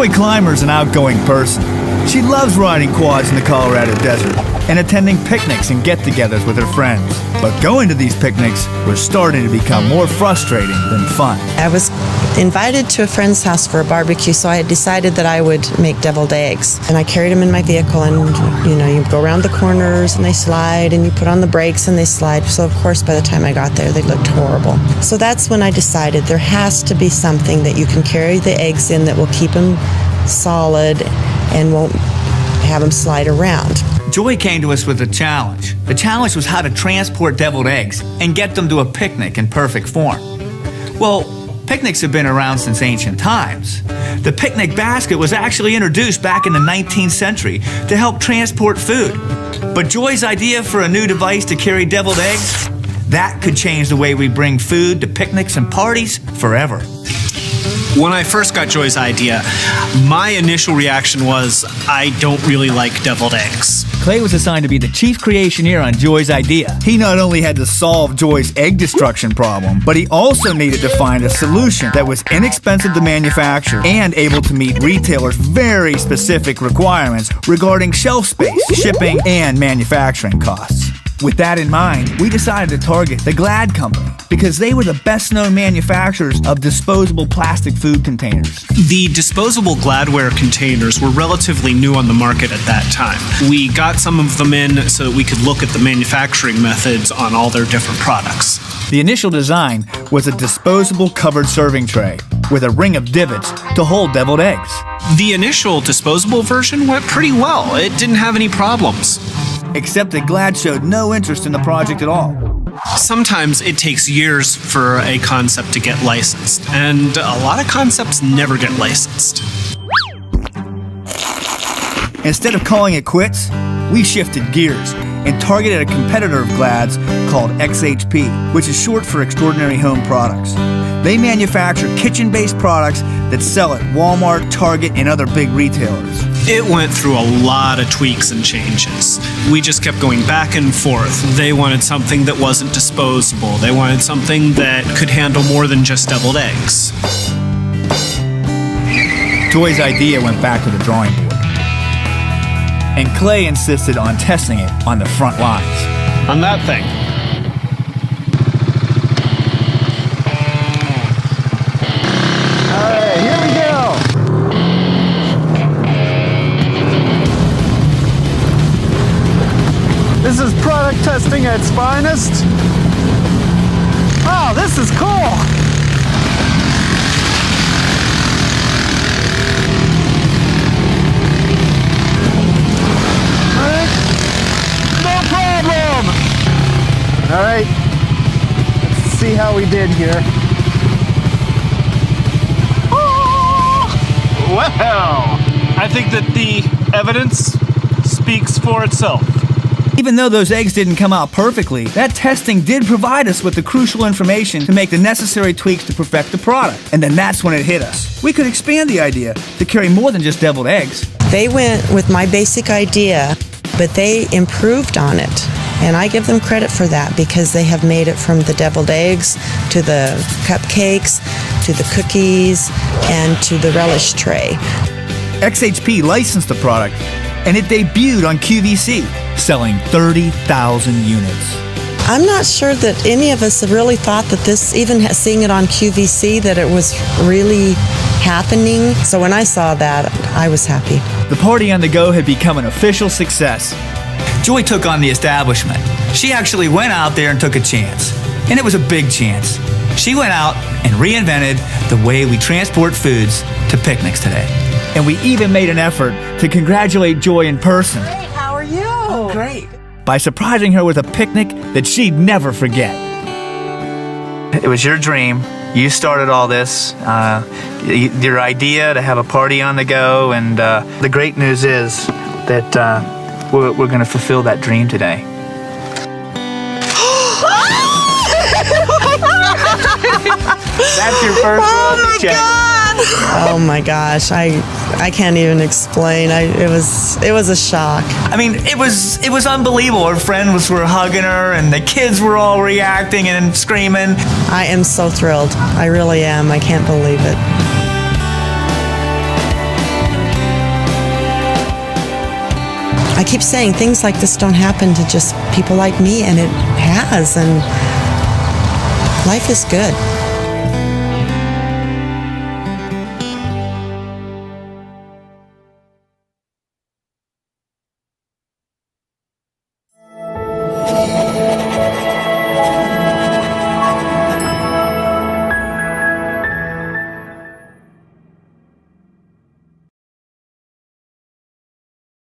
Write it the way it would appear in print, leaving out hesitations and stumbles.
Joy Clymer's an outgoing person. She loves riding quads in the Colorado desert and attending picnics and get-togethers with her friends. But going to these picnics was starting to become more frustrating than fun. I was invited to a friend's house for a barbecue, so I had decided that I would make deviled eggs. And I carried them in my vehicle, and you go around the corners and they slide, and you put on the brakes and they slide. So of course by the time I got there they looked horrible. So that's when I decided there has to be something that you can carry the eggs in that will keep them solid and won't have them slide around. Joy came to us with a challenge. The challenge was how to transport deviled eggs and get them to a picnic in perfect form. Well, picnics have been around since ancient times. The picnic basket was actually introduced back in the 19th century to help transport food. But Joy's idea for a new device to carry deviled eggs, that could change the way we bring food to picnics and parties forever. When I first got Joy's idea, my initial reaction was, I don't really like deviled eggs. Clay was assigned to be the chief creationeer on Joy's idea. He not only had to solve Joy's egg destruction problem, but he also needed to find a solution that was inexpensive to manufacture and able to meet retailers' very specific requirements regarding shelf space, shipping, and manufacturing costs. With that in mind, we decided to target the Glad Company because they were the best-known manufacturers of disposable plastic food containers. The disposable Gladware containers were relatively new on the market at that time. We got some of them in so that we could look at the manufacturing methods on all their different products. The initial design was a disposable covered serving tray with a ring of divots to hold deviled eggs. The initial disposable version went pretty well. It didn't have any problems. Except that Glad showed no interest in the project at all. Sometimes it takes years for a concept to get licensed, and a lot of concepts never get licensed. Instead of calling it quits, we shifted gears and targeted a competitor of Glad's called XHP, which is short for Extraordinary Home Products. They manufacture kitchen-based products that sell at Walmart, Target, and other big retailers. It went through a lot of tweaks and changes. We just kept going back and forth. They wanted something that wasn't disposable. They wanted something that could handle more than just deviled eggs. Joy's idea went back to the drawing board. And Clay insisted on testing it on the front lines. On that thing. Alright, here we go. This is product testing at its finest. Oh, this is cool. All right, let's see how we did here. Well, I think that the evidence speaks for itself. Even though those eggs didn't come out perfectly, that testing did provide us with the crucial information to make the necessary tweaks to perfect the product. And then that's when it hit us. We could expand the idea to carry more than just deviled eggs. They went with my basic idea, but they improved on it. And I give them credit for that because they have made it from the deviled eggs to the cupcakes, to the cookies, and to the relish tray. XHP licensed the product, and it debuted on QVC, selling 30,000 units. I'm not sure that any of us really thought that this, even seeing it on QVC, that it was really happening. So when I saw that, I was happy. The Party on the Go had become an official success. Joy took on the establishment. She actually went out there and took a chance. And it was a big chance. She went out and reinvented the way we transport foods to picnics today. And we even made an effort to congratulate Joy in person. Great, how are you? Oh, great. By surprising her with a picnic that she'd never forget. It was your dream. You started all this. Your idea to have a party on the go. And the great news is that we're going to fulfill that dream today. That's your first royalty check. Oh my gosh, I can't even explain. It was a shock. I mean, it was unbelievable. Her friends were hugging her, and the kids were all reacting and screaming. I am so thrilled. I really am. I can't believe it. I keep saying things like this don't happen to just people like me, and it has, and life is good.